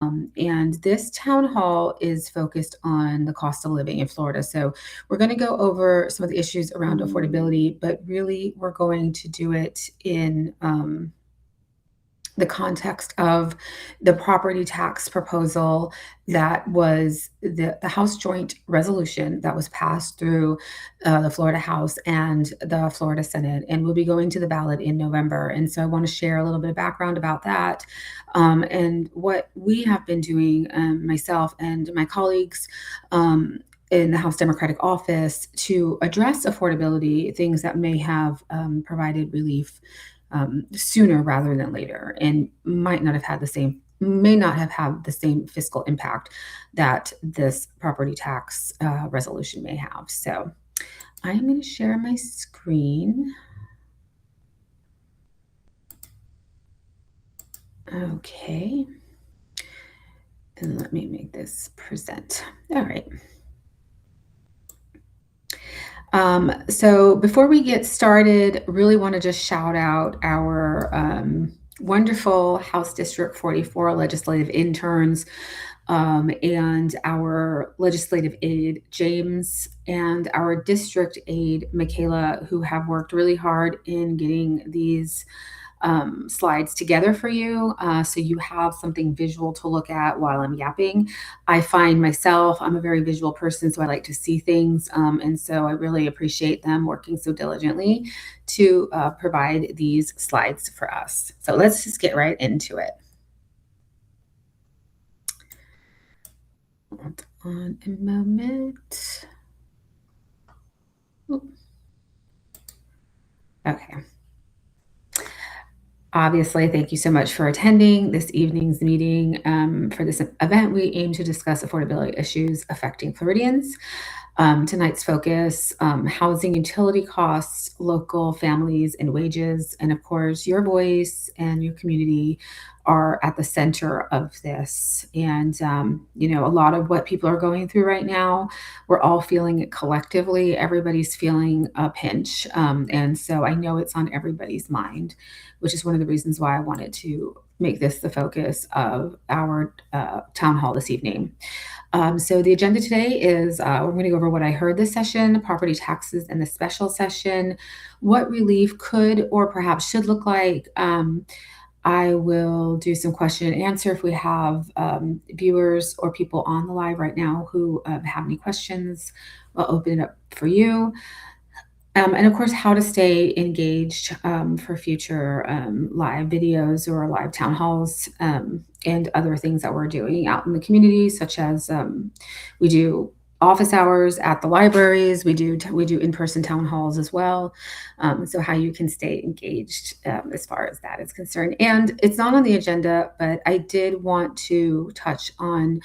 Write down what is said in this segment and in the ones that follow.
And this town hall is focused on the cost of living in Florida. So we're going to go over some of the issues around affordability, but really we're going to do it in the context of the property tax proposal that was the House Joint Resolution that was passed through the Florida House and the Florida Senate, and will be going to the ballot in November. And so I want to share a little bit of background about that and what we have been doing, myself and my colleagues. In the House Democratic office to address affordability, things that may have provided relief sooner rather than later, and may not have had the same fiscal impact that this property tax resolution may have. So I'm going to share my screen. Okay. And let me make this present. All right. So before we get started, really want to just shout out our wonderful House District 44 legislative interns and our legislative aide, James, and our district aide, Michaela, who have worked really hard in getting these slides together for you so you have something visual to look at while I'm yapping. I find myself, I'm a very visual person, so I like to see things. And so I really appreciate them working so diligently to provide these slides for us. So let's just get right into it. Hold on a moment. Oop. Okay. Obviously, thank you so much for attending this evening's meeting. For this event, we aim to discuss affordability issues affecting Floridians. Tonight's focus, housing utility costs, local families and wages, and of course, your voice and your community are at the center of this. And, a lot of what people are going through right now, we're all feeling it collectively. Everybody's feeling a pinch. And so I know it's on everybody's mind, which is one of the reasons why I wanted to make this the focus of our town hall this evening. So the agenda today is we're going to go over what I heard this session, property taxes in the special session, what relief could or perhaps should look like. I will do some question and answer if we have viewers or people on the live right now who have any questions. I'll open it up for you. And of course, how to stay engaged for future live videos or live town halls and other things that we're doing out in the community, such as we do office hours at the libraries. We do in-person town halls as well. So how you can stay engaged as far as that is concerned. And it's not on the agenda, but I did want to touch on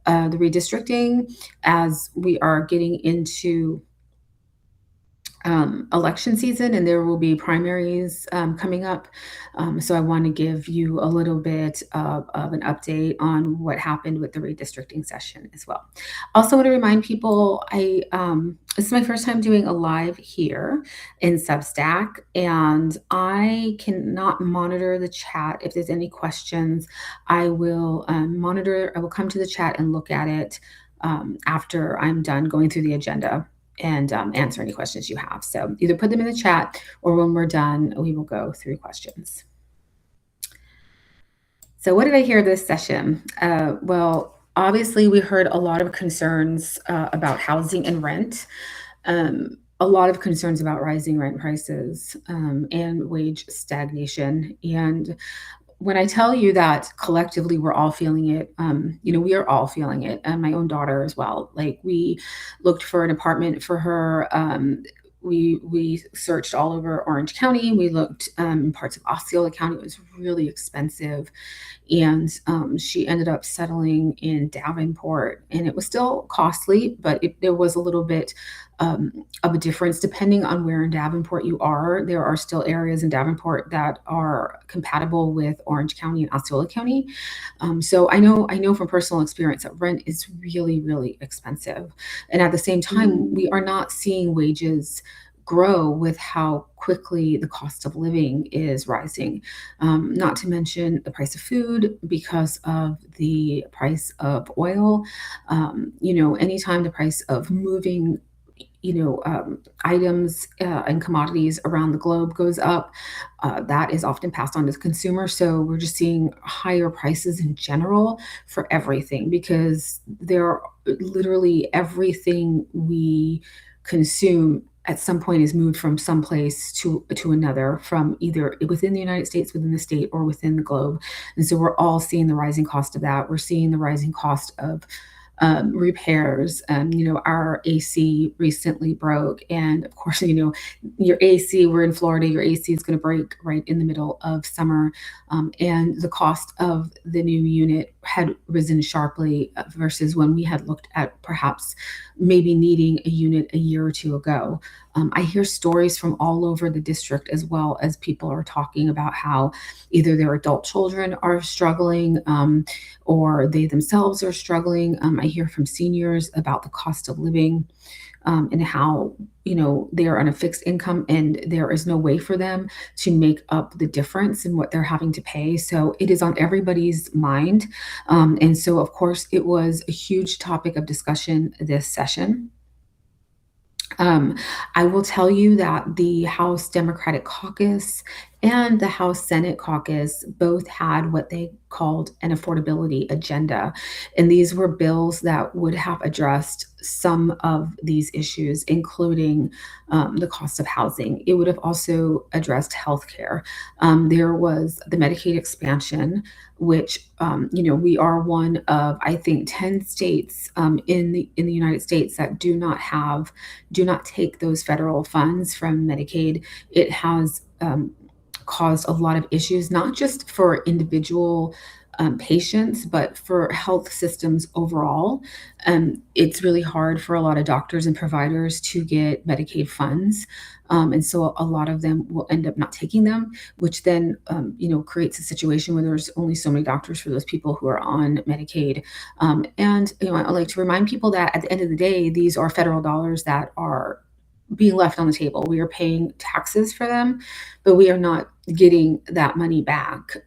the redistricting as we are getting into election season, and there will be primaries coming up. So I want to give you a little bit of an update on what happened with the redistricting session as well. Also want to remind people, this is my first time doing a live here in Substack, and I cannot monitor the chat. If there's any questions, I will I will come to the chat and look at it after I'm done going through the agenda and answer any questions you have. So either put them in the chat or when we're done, we will go through questions. So what did I hear this session? Well, obviously we heard a lot of concerns about housing and rent, a lot of concerns about rising rent prices and wage stagnation. And when I tell you that collectively we're all feeling it, we are all feeling it, and my own daughter as well. Like, we looked for an apartment for her. We searched all over Orange County. We looked in parts of Osceola County. It was really expensive. And she ended up settling in Davenport, and it was still costly, but there was a little bit of a difference depending on where in Davenport you are. There are still areas in Davenport that are compatible with Orange County and Osceola County. So I know from personal experience that rent is really, really expensive. And at the same time, we are not seeing wages grow with how quickly the cost of living is rising. Not to mention the price of food because of the price of oil. Anytime the price of moving items and commodities around the globe goes up, that is often passed on to the consumer. So we're just seeing higher prices in general for everything because there literally everything we consume at some point is moved from some place to another, from either within the United States, within the state, or within the globe. And so we're all seeing the rising cost of that. We're seeing the rising cost of repairs. Our AC recently broke, and of course, your AC. We're in Florida. Your AC is going to break right in the middle of summer, and the cost of the new unit had risen sharply versus when we had looked at perhaps maybe needing a unit a year or two ago. I hear stories from all over the district as well as people are talking about how either their adult children are struggling, or they themselves are struggling. I hear from seniors about the cost of living, and how they are on a fixed income and there is no way for them to make up the difference in what they're having to pay. So it is on everybody's mind, and so of course it was a huge topic of discussion this session. Um, I will tell you that the House Democratic Caucus and the House Senate Caucus both had what they called an affordability agenda. And these were bills that would have addressed some of these issues, including the cost of housing. It would have also addressed healthcare. There was the Medicaid expansion, which we are one of, I think, 10 states in the United States that do not take those federal funds from Medicaid. It has caused a lot of issues, not just for individual patients, but for health systems overall. It's really hard for a lot of doctors and providers to get Medicaid funds. And so a lot of them will end up not taking them, which then, creates a situation where there's only so many doctors for those people who are on Medicaid. I like to remind people that at the end of the day, these are federal dollars that are being left on the table. We are paying taxes for them, but we are not getting that money back.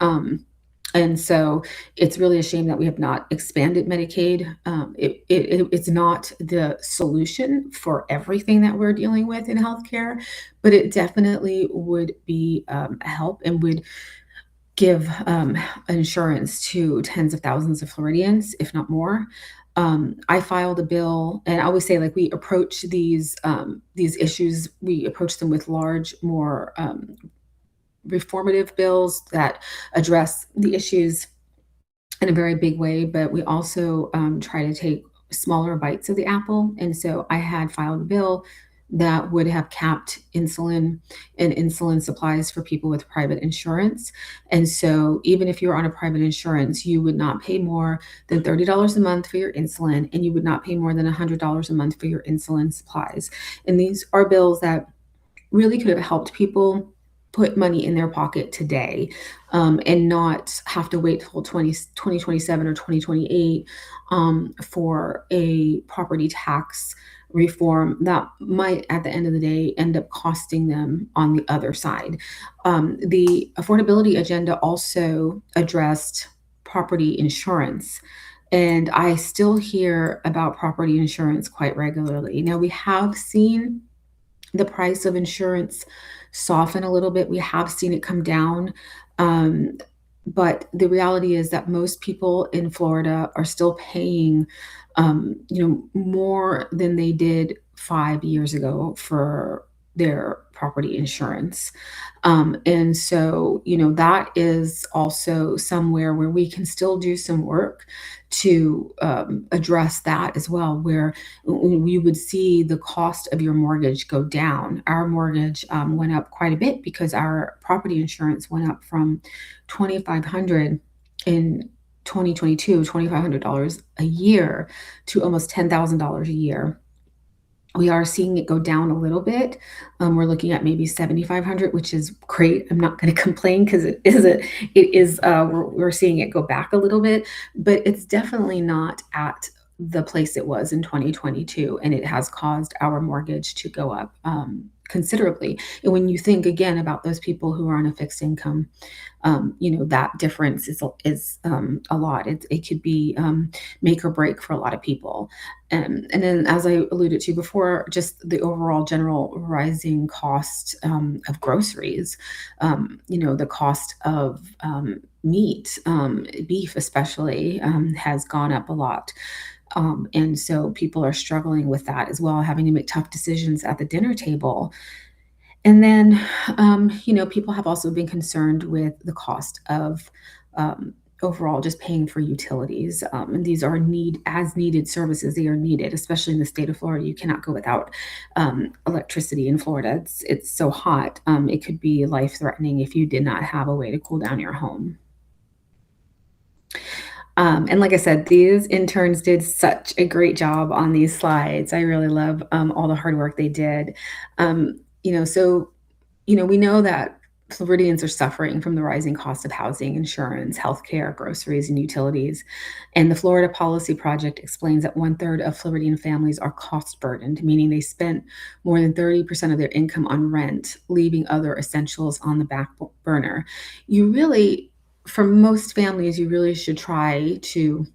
And so it's really a shame that we have not expanded Medicaid. It's not the solution for everything that we're dealing with in healthcare, but it definitely would be a help and would give insurance to tens of thousands of Floridians, if not more. I filed a bill, and I always say, like, we approach these issues, we approach them with large, more reformative bills that address the issues in a very big way, but we also try to take smaller bites of the apple. And so I had filed a bill that would have capped insulin and insulin supplies for people with private insurance. And so even if you're on a private insurance, you would not pay more than $30 a month for your insulin, and you would not pay more than $100 a month for your insulin supplies. And these are bills that really could have helped people put money in their pocket today, and not have to wait till 2027 or 2028 for a property tax reform that might, at the end of the day, end up costing them on the other side. The affordability agenda also addressed property insurance. And I still hear about property insurance quite regularly. Now, we have seen the price of insurance soften a little bit. We have seen it come down. Um, but the reality is that most people in Florida are still paying, more than they did 5 years ago for their property insurance. And so, that is also somewhere where we can still do some work to address that as well, where we would see the cost of your mortgage go down. Our mortgage went up quite a bit because our property insurance went up from 2,500 in 2022, $2,500 a year, to almost $10,000 a year. We are seeing it go down a little bit. We're looking at maybe 7,500, which is great. I'm not going to complain because we're seeing it go back a little bit, but it's definitely not at the place it was in 2022, and it has caused our mortgage to go up considerably. And when you think again about those people who are on a fixed income, that difference is a lot. It could be make or break for a lot of people. And then, as I alluded to before, just the overall general rising cost of groceries. The cost of meat, beef especially, has gone up a lot. And so people are struggling with that as well, having to make tough decisions at the dinner table. And then, people have also been concerned with the cost of overall just paying for utilities. And these are as needed services. They are needed, especially in the state of Florida. You cannot go without electricity in Florida. It's so hot. It could be life threatening if you did not have a way to cool down your home. And like I said, these interns did such a great job on these slides. I really love all the hard work they did. So we know that Floridians are suffering from the rising cost of housing, insurance, healthcare, groceries, and utilities. And the Florida Policy Project explains that one-third of Floridian families are cost burdened, meaning they spent more than 30% of their income on rent, leaving other essentials on the back burner. For most families, you really should try to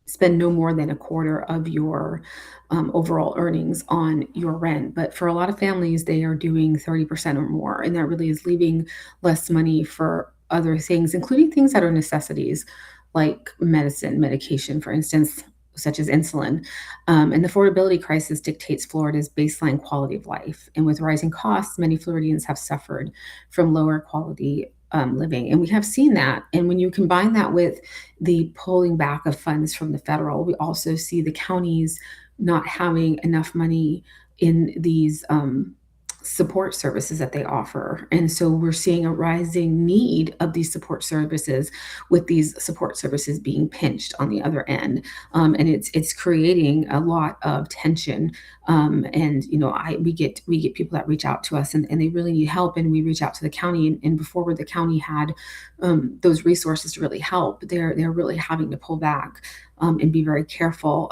spend no more than a quarter of your overall earnings on your rent. But for a lot of families, they are doing 30% or more, and that really is leaving less money for other things, including things that are necessities like medication, for instance, such as insulin. And the affordability crisis dictates Florida's baseline quality of life. And with rising costs, many Floridians have suffered from lower quality living. And we have seen that. And when you combine that with the pulling back of funds from the federal, we also see the counties not having enough money in these support services that they offer. And so we're seeing a rising need of these support services, with these support services being pinched on the other end. And it's creating a lot of tension. And we get people that reach out to us, and they really need help, and we reach out to the county, and before where the county had those resources to really help, they're really having to pull back and be very careful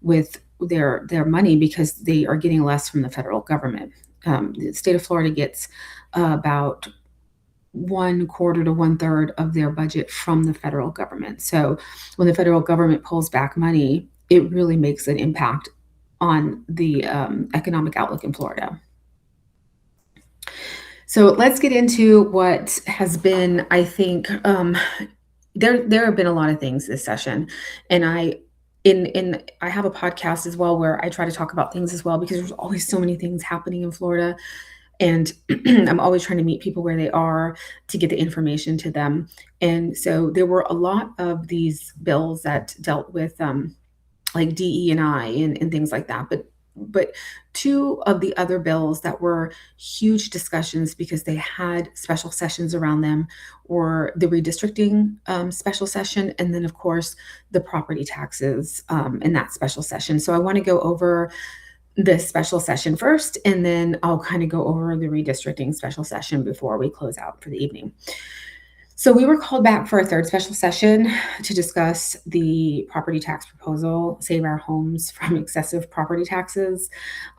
with their money, because they are getting less from the federal government. The state of Florida gets about one quarter to one third of their budget from the federal government. So when the federal government pulls back money, it really makes an impact on the economic outlook in Florida. So let's get into what has been, I think, there have been a lot of things this session, and I have a podcast as well where I try to talk about things as well, because there's always so many things happening in Florida, and I'm always trying to meet people where they are to get the information to them. And so there were a lot of these bills that dealt with like DE&I and things like that. But two of the other bills that were huge discussions because they had special sessions around them were the redistricting special session, and then of course the property taxes in that special session. So I want to go over this special session first, and then I'll kind of go over the redistricting special session before we close out for the evening. So we were called back for a third special session to discuss the property tax proposal, Save Our Homes from Excessive Property Taxes.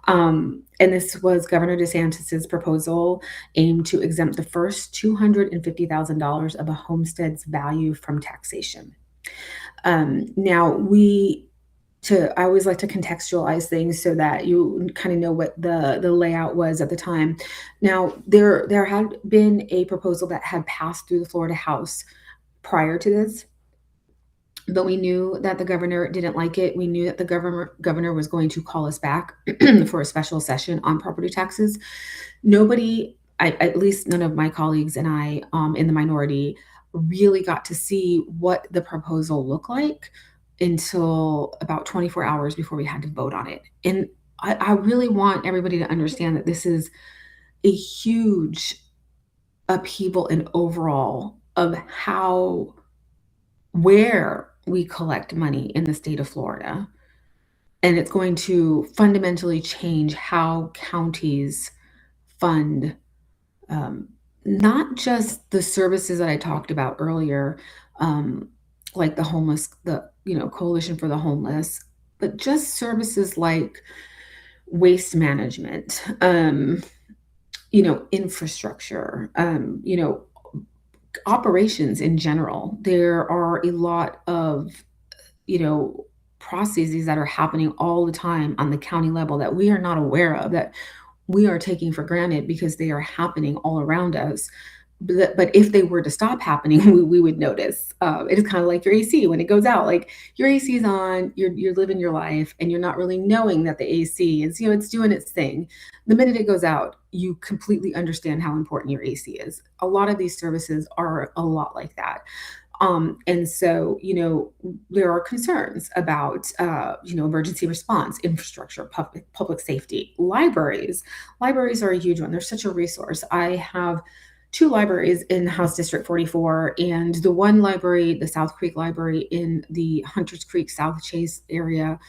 And this was Governor DeSantis's proposal aimed to exempt the first $250,000 of a homestead's value from taxation. Now, I always like to contextualize things so that you kind of know what the layout was at the time. Now, there had been a proposal that had passed through the Florida House prior to this, but we knew that the governor didn't like it. We knew that the governor was going to call us back for a special session on property taxes. At least none of my colleagues and I in the minority really got to see what the proposal looked like until about 24 hours before we had to vote on it. And I really want everybody to understand that this is a huge upheaval in overall of where we collect money in the state of Florida. And it's going to fundamentally change how counties fund not just the services that I talked about earlier, like the Coalition for the Homeless, but just services like waste management, infrastructure, operations in general. There are a lot of, you know, processes that are happening all the time on the county level that we are not aware of, that we are taking for granted because they are happening all around us. But if they were to stop happening, we would notice. It is kind of like your AC when it goes out. Like your AC is on, you're living your life, and you're not really knowing that the AC is, it's doing its thing. The minute it goes out, you completely understand how important your AC is. A lot of these services are a lot like that. And so, there are concerns about, emergency response, infrastructure, public safety, libraries. Libraries are a huge one. They're such a resource. I have two libraries in House District 44, and the one library, the South Creek Library in the Hunters Creek South Chase area,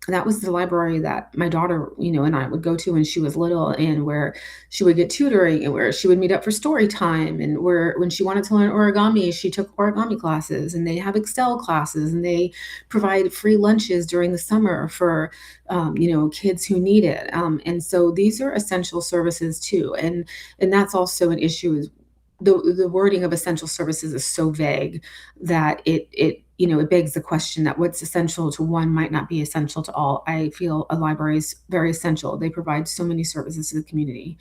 that was the library that my daughter, and I would go to when she was little, and where she would get tutoring, and where she would meet up for story time, and where when she wanted to learn origami, she took origami classes, and they have Excel classes, and they provide free lunches during the summer for kids who need it. And so these are essential services too. And that's also an issue, is the wording of essential services is so vague that it begs the question that what's essential to one might not be essential to all. I feel a library is very essential. They provide so many services to the community.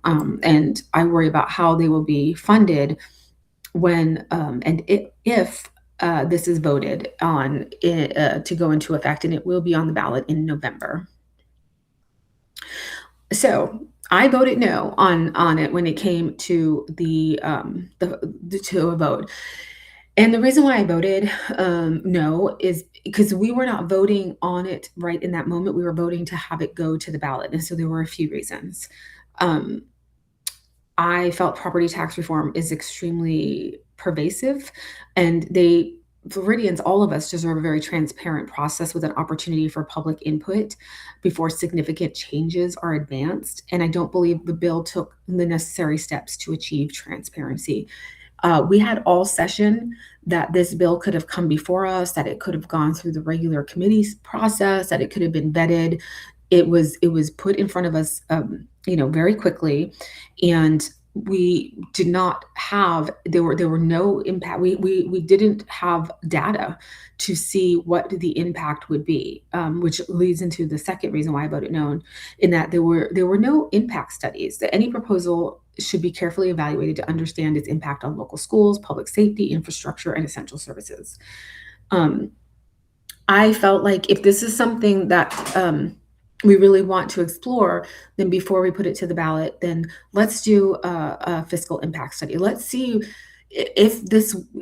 And I worry about how they will be funded when, if this is voted on to go into effect, and it will be on the ballot in November. So I voted no on it when it came to to a vote. And the reason why I voted no is because we were not voting on it right in that moment. We were voting to have it go to the ballot. And so there were a few reasons. I felt property tax reform is extremely pervasive, and Floridians, all of us, deserve a very transparent process with an opportunity for public input before significant changes are advanced. And I don't believe the bill took the necessary steps to achieve transparency. We had all session that this bill could have come before us, that it could have gone through the regular committee process, that it could have been vetted. It was put in front of us, very quickly, and we did not have. There were no impact. We didn't have data to see what the impact would be, which leads into the second reason why I voted no, in that there were no impact studies. That any proposal should be carefully evaluated to understand its impact on local schools, public safety, infrastructure, and essential services. I felt like if this is something that we really want to explore, then before we put it to the ballot, then let's do a fiscal impact study. Let's see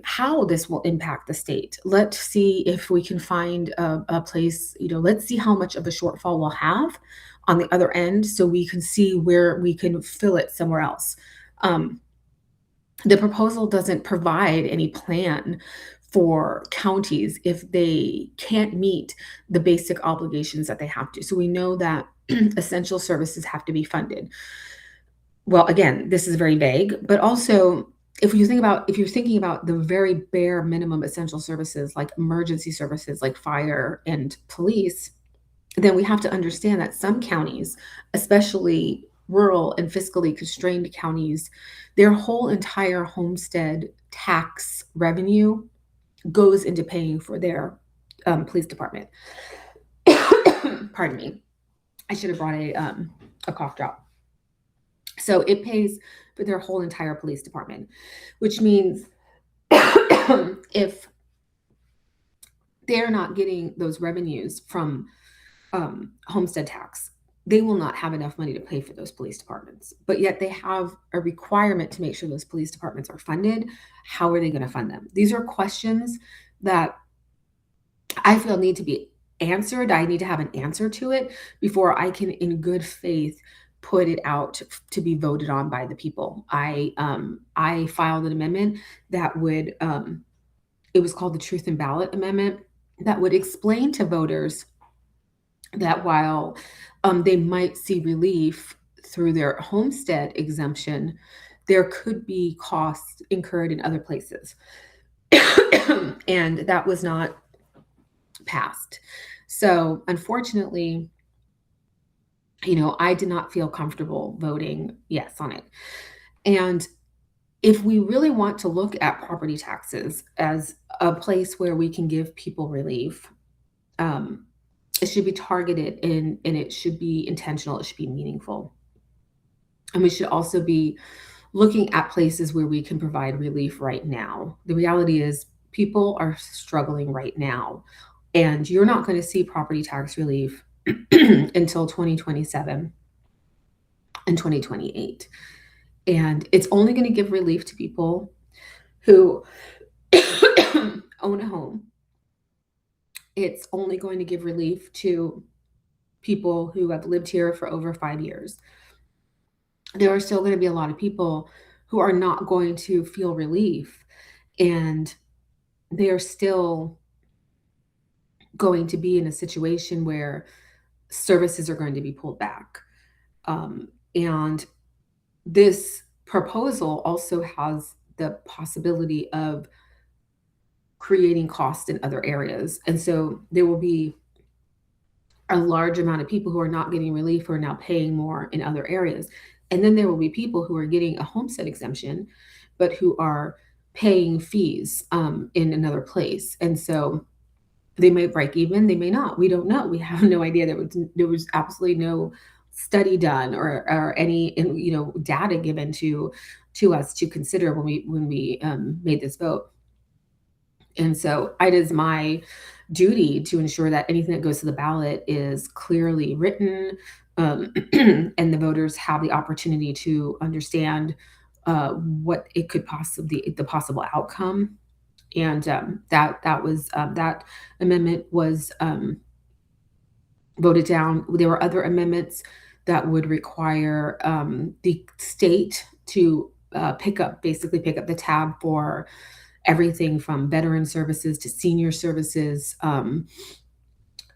how this will impact the state. Let's see if we can find a place, let's see how much of a shortfall we'll have on the other end, so we can see where we can fill it somewhere else. The proposal doesn't provide any plan for counties if they can't meet the basic obligations that they have to. So we know that essential services have to be funded. Well, again, this is very vague, but also if you're thinking about the very bare minimum essential services like emergency services like fire and police, then we have to understand that some counties, especially rural and fiscally constrained counties, their whole entire homestead tax revenue goes into paying for their police department. Pardon me. I should have brought a cough drop. So it pays for their whole entire police department, which means if they're not getting those revenues from homestead tax, they will not have enough money to pay for those police departments. But yet they have a requirement to make sure those police departments are funded. How are they going to fund them? These are questions that I feel need to be answered. I need to have an answer to it before I can, in good faith, put it out to be voted on by the people. I filed an amendment that would, it was called the Truth and Ballot Amendment, that would explain to voters that while they might see relief through their homestead exemption, there could be costs incurred in other places. And that was not passed. So unfortunately, I did not feel comfortable voting yes on it. And if we really want to look at property taxes as a place where we can give people relief, um, it should be targeted and it should be intentional, it should be meaningful. And we should also be looking at places where we can provide relief right now. The reality is people are struggling right now, and you're not going to see property tax relief until 2027 and 2028. And it's only going to give relief to people who own a home. It's only going to give relief to people who have lived here for over 5 years. There are still going to be a lot of people who are not going to feel relief, and they are still going to be in a situation where services are going to be pulled back. And this proposal also has the possibility of creating cost in other areas. And so there will be a large amount of people who are not getting relief who are now paying more in other areas. And then there will be people who are getting a homestead exemption, but who are paying fees in another place. And so they may break even, they may not. We don't know. We have no idea. There was absolutely no study done or any data given to us to consider when we made this vote. And so it is my duty to ensure that anything that goes to the ballot is clearly written, and the voters have the opportunity to understand what it could the possible outcome. And that amendment was voted down. There were other amendments that would require the state to pick up the tab for everything from veteran services to senior services,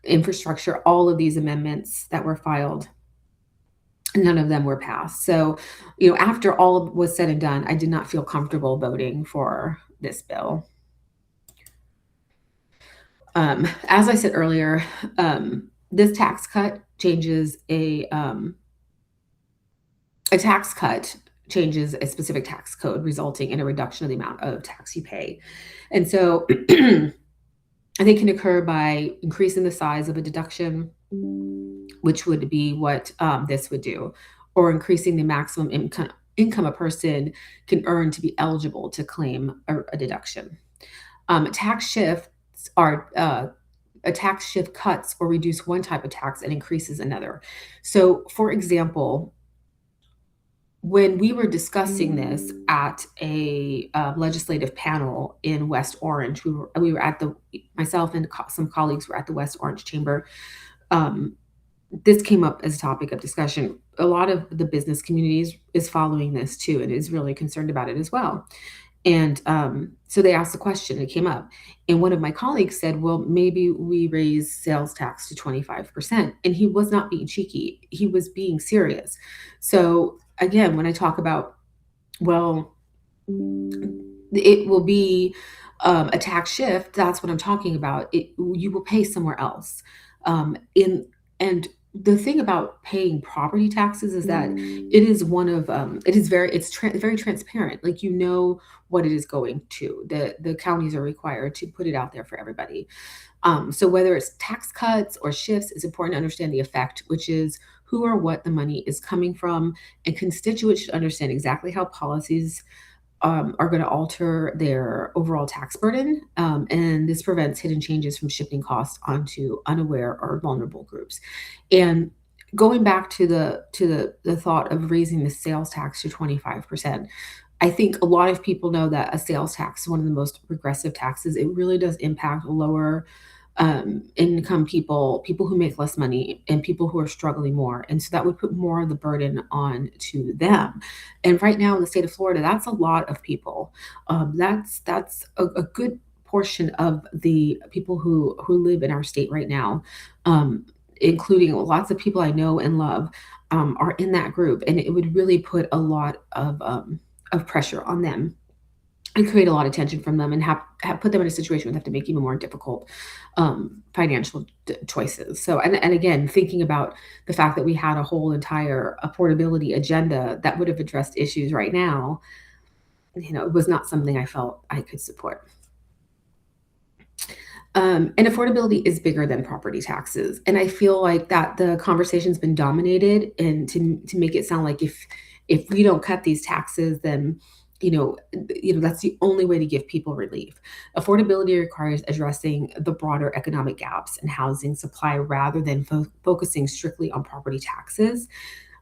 infrastructure. All of these amendments that were filed, none of them were passed. So, after all was said and done, I did not feel comfortable voting for this bill. As I said earlier, this tax cut changes a specific tax code, resulting in a reduction of the amount of tax you pay. And so I think can occur by increasing the size of a deduction, which would be what this would do, or increasing the maximum income a person can earn to be eligible to claim a deduction. Tax shifts are a tax shift cuts or reduce one type of tax and increases another. So, for example, when we were discussing this at a legislative panel in West Orange, we were at myself and some colleagues were at the West Orange Chamber. This came up as a topic of discussion. A lot of the business communities is following this too, and is really concerned about it as well. And so they asked the question, it came up. And one of my colleagues said, well, maybe we raise sales tax to 25%. And he was not being cheeky. He was being serious. So again, when I talk about, well, it will be a tax shift, that's what I'm talking about. You will pay somewhere else. And the thing about paying property taxes is that it is very transparent. Like, what it is going to. The counties are required to put it out there for everybody. So whether it's tax cuts or shifts, it's important to understand the effect, which is who or what the money is coming from, and constituents should understand exactly how policies are going to alter their overall tax burden, and this prevents hidden changes from shifting costs onto unaware or vulnerable groups. And going back to the thought of raising the sales tax to 25%, I think a lot of people know that a sales tax is one of the most regressive taxes. It really does impact lower income people who make less money, and people who are struggling more. And so that would put more of the burden on to them. And right now in the state of Florida, that's a lot of people. That's a good portion of the people who live in our state right now, including lots of people I know and love, are in that group. And it would really put a lot of pressure on them. and create a lot of tension from them and have put them in a situation where they have to make even more difficult financial choices. So, and again, thinking about the fact that we had a whole entire affordability agenda that would have addressed issues right now, it was not something I felt I could support. And affordability is bigger than property taxes, and I feel like that the conversation's been dominated, and to make it sound like if we don't cut these taxes, then that's the only way to give people relief. Affordability requires addressing the broader economic gaps in housing supply rather than focusing strictly on property taxes.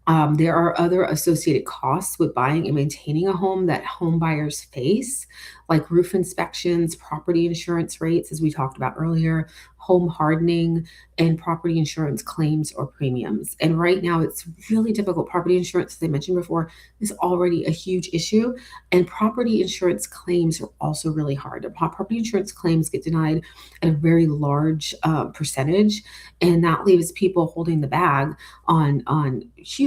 There are other associated costs with buying and maintaining a home that home buyers face, like roof inspections, property insurance rates, as we talked about earlier, home hardening, and property insurance claims or premiums. And right now, it's really difficult. Property insurance, as I mentioned before, is already a huge issue, and property insurance claims are also really hard. Property insurance claims get denied at a very large percentage, and that leaves people holding the bag on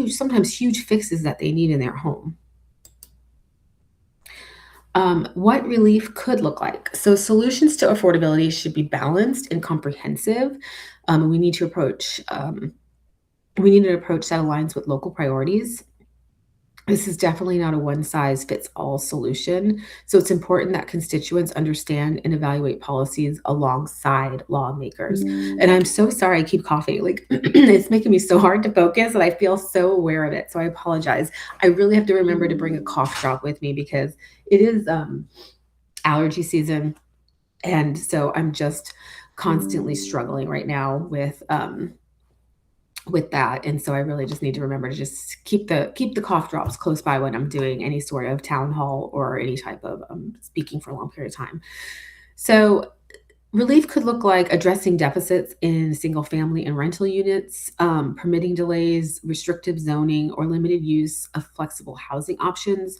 sometimes huge fixes that they need in their home. What relief could look like. So solutions to affordability should be balanced and comprehensive. Um, we need to approach um, we need an approach that aligns with local priorities. This is definitely not a one size fits all solution. So it's important that constituents understand and evaluate policies alongside lawmakers. And I'm so sorry I keep coughing. Like it's making me so hard to focus and I feel so aware of it. So I apologize. I really have to remember to bring a cough drop with me because it is allergy season. And so I'm just constantly struggling right now with that. And so I really just need to remember to just keep the cough drops close by when I'm doing any sort of town hall or any type of speaking for a long period of time. So relief could look like addressing deficits in single family and rental units, permitting delays, restrictive zoning, or limited use of flexible housing options.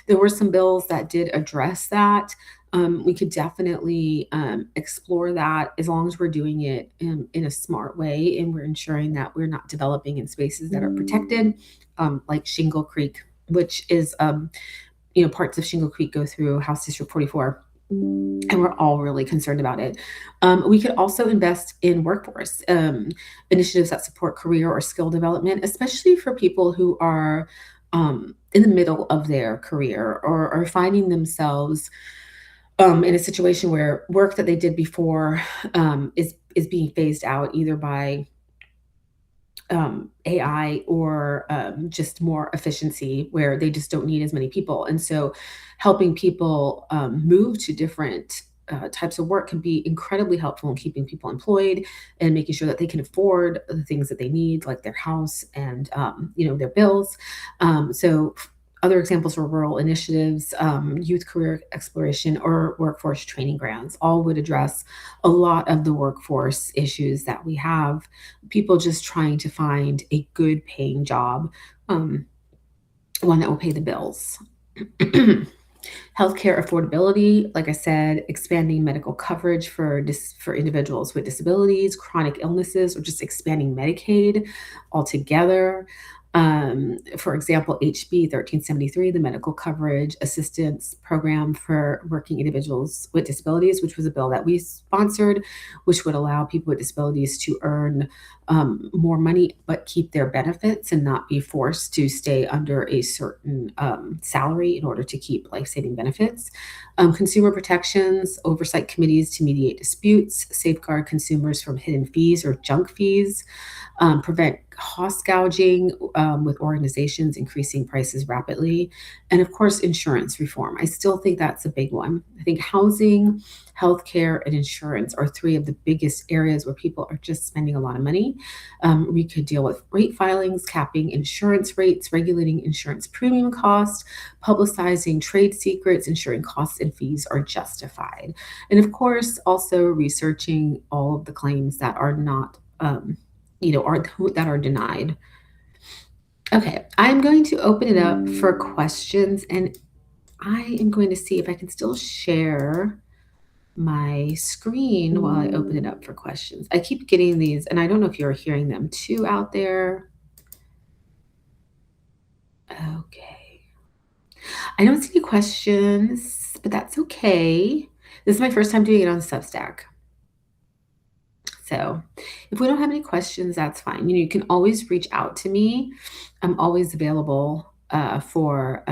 There were some bills that did address that. We could definitely explore that as long as we're doing it in a smart way and we're ensuring that we're not developing in spaces that are protected, like Shingle Creek, which is, parts of Shingle Creek go through House District 44 and we're all really concerned about it. We could also invest in workforce initiatives that support career or skill development, especially for people who are in the middle of their career or are finding themselves in a situation where work that they did before is being phased out either by AI or just more efficiency where they just don't need as many people. And so helping people move to different types of work can be incredibly helpful in keeping people employed and making sure that they can afford the things that they need, like their house and their bills. So other examples are rural initiatives, youth career exploration, or workforce training grants. All would address a lot of the workforce issues that we have. People just trying to find a good paying job, one that will pay the bills. Healthcare affordability, like I said, expanding medical coverage for individuals with disabilities, chronic illnesses, or just expanding Medicaid altogether. For example, HB 1373, the Medical Coverage Assistance Program for Working Individuals with Disabilities, which was a bill that we sponsored, which would allow people with disabilities to earn more money but keep their benefits and not be forced to stay under a certain salary in order to keep life-saving benefits. Consumer protections, oversight committees to mediate disputes, safeguard consumers from hidden fees or junk fees, prevent cost gouging with organizations increasing prices rapidly, and of course, insurance reform. I still think that's a big one. I think housing, healthcare, and insurance are three of the biggest areas where people are just spending a lot of money. We could deal with rate filings, capping insurance rates, regulating insurance premium costs, publicizing trade secrets, ensuring costs and fees are justified. And of course, also researching all of the claims that are not that are denied. Okay, I'm going to open it up for questions and I am going to see if I can still share my screen while I open it up for questions. I keep getting these, and I don't know if you're hearing them too out there. Okay. I don't see any questions, but that's okay. This is my first time doing it on Substack. So if we don't have any questions, that's fine. You can always reach out to me. I'm always available for,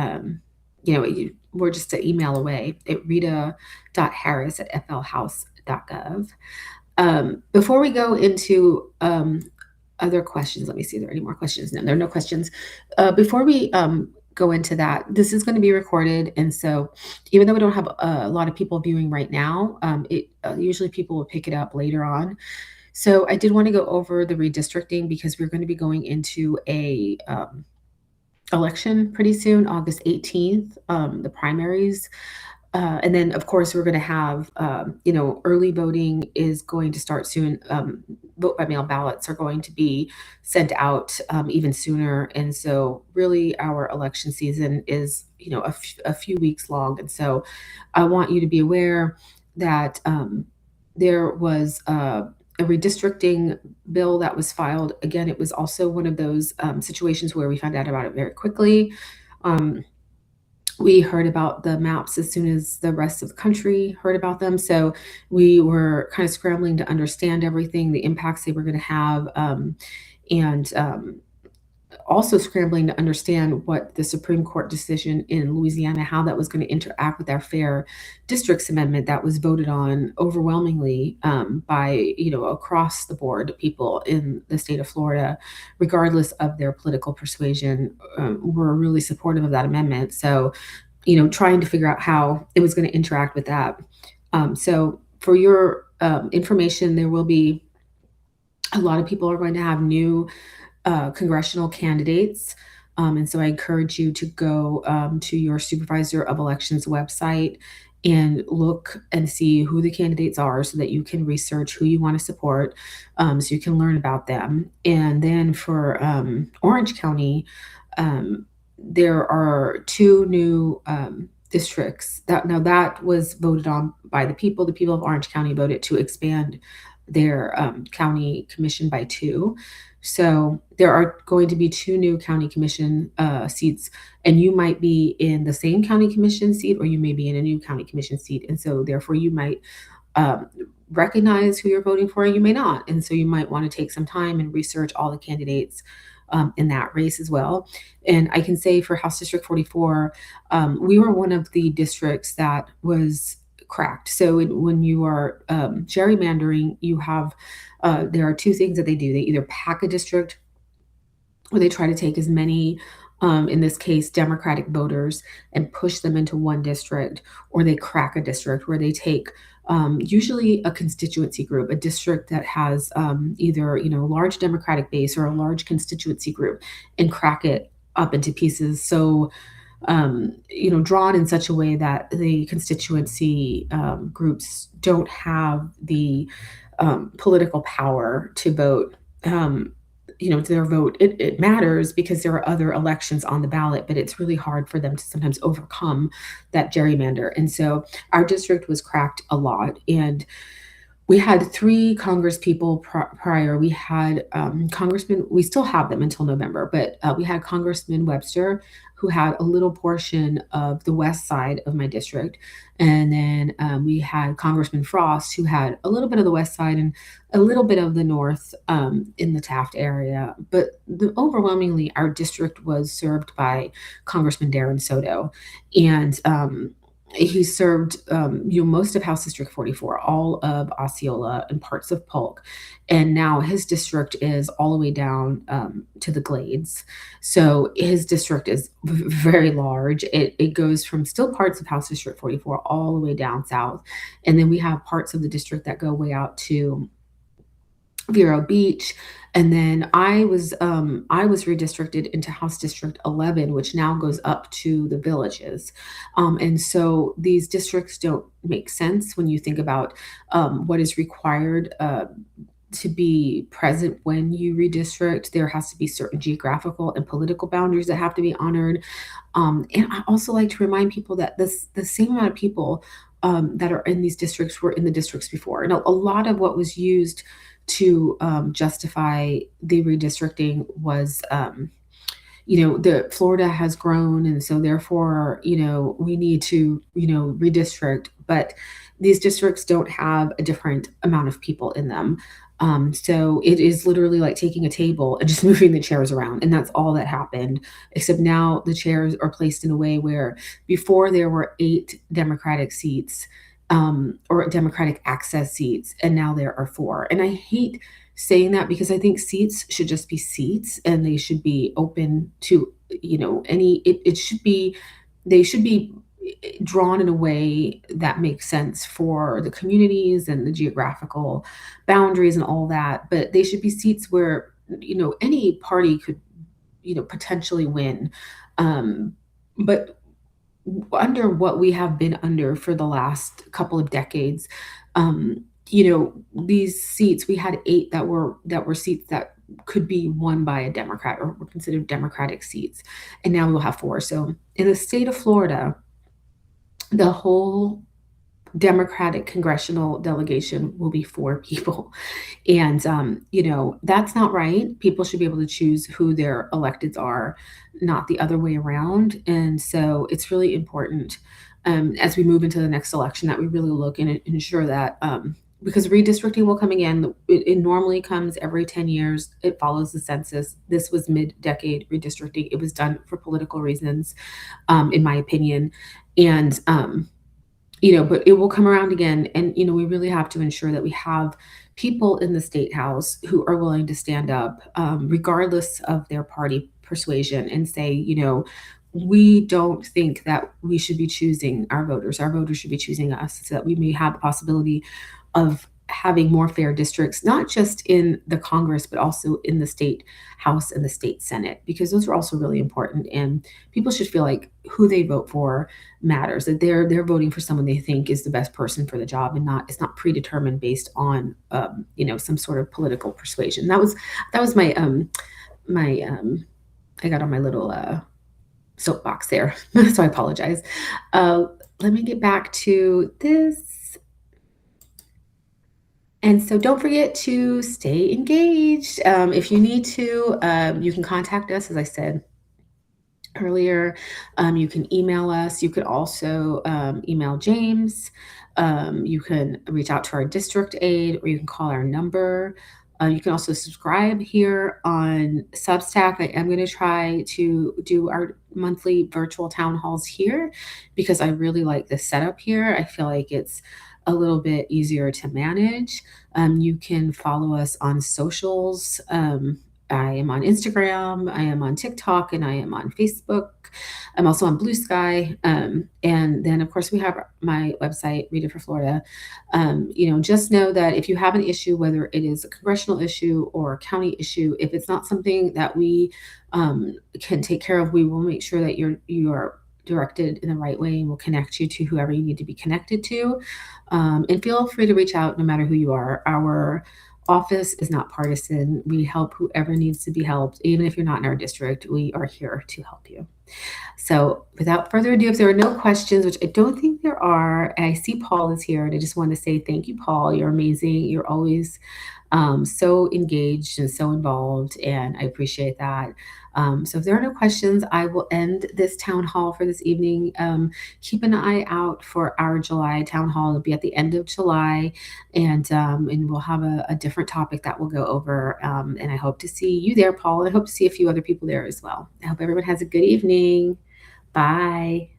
we're just an email away at rita.harris@flhouse.gov. Before we go into other questions, let me see if there are any more questions. No, there are no questions. Before we go into that, this is going to be recorded. And so even though we don't have a lot of people viewing right now, usually people will pick it up later on. So I did want to go over the redistricting because we're going to be going into a election pretty soon, August 18th, the primaries. And then, of course, we're going to have, early voting is going to start soon. Vote by mail ballots are going to be sent out even sooner. And so, really, our election season is, a few weeks long. And so, I want you to be aware that there was a redistricting bill that was filed. Again, it was also one of those situations where we found out about it very quickly. Um, we heard about the maps as soon as the rest of the country heard about them. So we were kind of scrambling to understand everything, the impacts they were going to have, and also scrambling to understand what the Supreme Court decision in Louisiana, how that was going to interact with our Fair Districts Amendment that was voted on overwhelmingly by, across the board people in the state of Florida, regardless of their political persuasion, were really supportive of that amendment. So, trying to figure out how it was going to interact with that. So, for your information, there will be a lot of people are going to have new congressional candidates. And so I encourage you to go to your supervisor of elections website and look and see who the candidates are so that you can research who you want to support, so you can learn about them. And then for Orange County, there are two new districts that was voted on by the people. The people of Orange County voted to expand their county commission by two. So there are going to be two new county commission seats, and you might be in the same county commission seat, or you may be in a new county commission seat. And so therefore you might um, recognize who you're voting for, and you may not. And so you might want to take some time and research all the candidates in that race as well. And I can say for House District 44, we were one of the districts that was cracked. So when you are gerrymandering, you have there are two things that they do. They either pack a district, or they try to take as many, in this case, Democratic voters and push them into one district, or they crack a district where they take usually a constituency group, a district that has either large Democratic base or a large constituency group, and crack it up into pieces. So drawn in such a way that the constituency groups don't have the political power to vote. Their vote, it matters because there are other elections on the ballot, but it's really hard for them to sometimes overcome that gerrymander. And so our district was cracked a lot. And we had three Congress people prior. We had Congressman, we still have them until November, but we had Congressman Webster, who had a little portion of the west side of my district. And then we had Congressman Frost, who had a little bit of the west side and a little bit of the north in the Taft area. But overwhelmingly, our district was served by Congressman Darren Soto. And he served, most of House District 44, all of Osceola and parts of Polk. And now his district is all the way down to the Glades. So his district is very large. It goes from still parts of House District 44 all the way down south. And then we have parts of the district that go way out to Vero Beach. And then I was redistricted into House District 11, which now goes up to the Villages. And so these districts don't make sense when you think about what is required to be present when you redistrict. There has to be certain geographical and political boundaries that have to be honored. And I also like to remind people that the same amount of people that are in these districts were in the districts before. And a lot of what was used to justify the redistricting was the Florida has grown, and so therefore, we need to, redistrict, but these districts don't have a different amount of people in them. So it is literally like taking a table and just moving the chairs around, and that's all that happened. Except now the chairs are placed in a way where before there were 8 Democratic seats, or Democratic access seats, and now there are 4. And I hate saying that because I think seats should just be seats, and they should be open to, it should be, they should be drawn in a way that makes sense for the communities and the geographical boundaries and all that. But they should be seats where, any party could, potentially win. But under what we have been under for the last couple of decades, these seats, we had 8 that were seats that could be won by a Democrat or were considered Democratic seats, and now we'll have 4. So in the state of Florida, the whole Democratic congressional delegation will be 4 people. And, that's not right. People should be able to choose who their electeds are, not the other way around. And so it's really important, as we move into the next election, that we really look and ensure that, because redistricting will come again. It normally comes every 10 years. It follows the census. This was mid-decade redistricting. It was done for political reasons, in my opinion. And, but it will come around again. And, we really have to ensure that we have people in the state house who are willing to stand up, regardless of their party persuasion, and say, we don't think that we should be choosing our voters. Our voters should be choosing us, so that we may have the possibility of having more fair districts, not just in the Congress, but also in the state house and the state Senate, because those are also really important. And people should feel like who they vote for matters, that they're voting for someone they think is the best person for the job, and it's not predetermined based on, some sort of political persuasion. That was my I got on my little soapbox there, so I apologize. Let me get back to this. And so don't forget to stay engaged. If you need to, you can contact us, as I said earlier. You can email us. You could also email James. You can reach out to our district aide, or you can call our number. You can also subscribe here on Substack. I am going to try to do our monthly virtual town halls here, because I really like the setup here. I feel like it's a little bit easier to manage. You can follow us on socials. I am on Instagram, I am on TikTok, and I am on Facebook. I'm also on Blue Sky. And then, of course, we have my website, Rita for Florida. Just know that if you have an issue, whether it is a congressional issue or a county issue, if it's not something that we can take care of, we will make sure that you are directed in the right way, and we'll connect you to whoever you need to be connected to. And feel free to reach out no matter who you are. Our office is not partisan. We help whoever needs to be helped. Even if you're not in our district, we are here to help you. So without further ado, if there are no questions, which I don't think there are, and I see Paul is here, and I just want to say thank you, Paul. You're amazing. You're always so engaged and so involved, and I appreciate that. So if there are no questions, I will end this town hall for this evening. Keep an eye out for our July town hall. It'll be at the end of July, and we'll have a different topic that we'll go over. And I hope to see you there, Paul, and I hope to see a few other people there as well. I hope everyone has a good evening. Bye.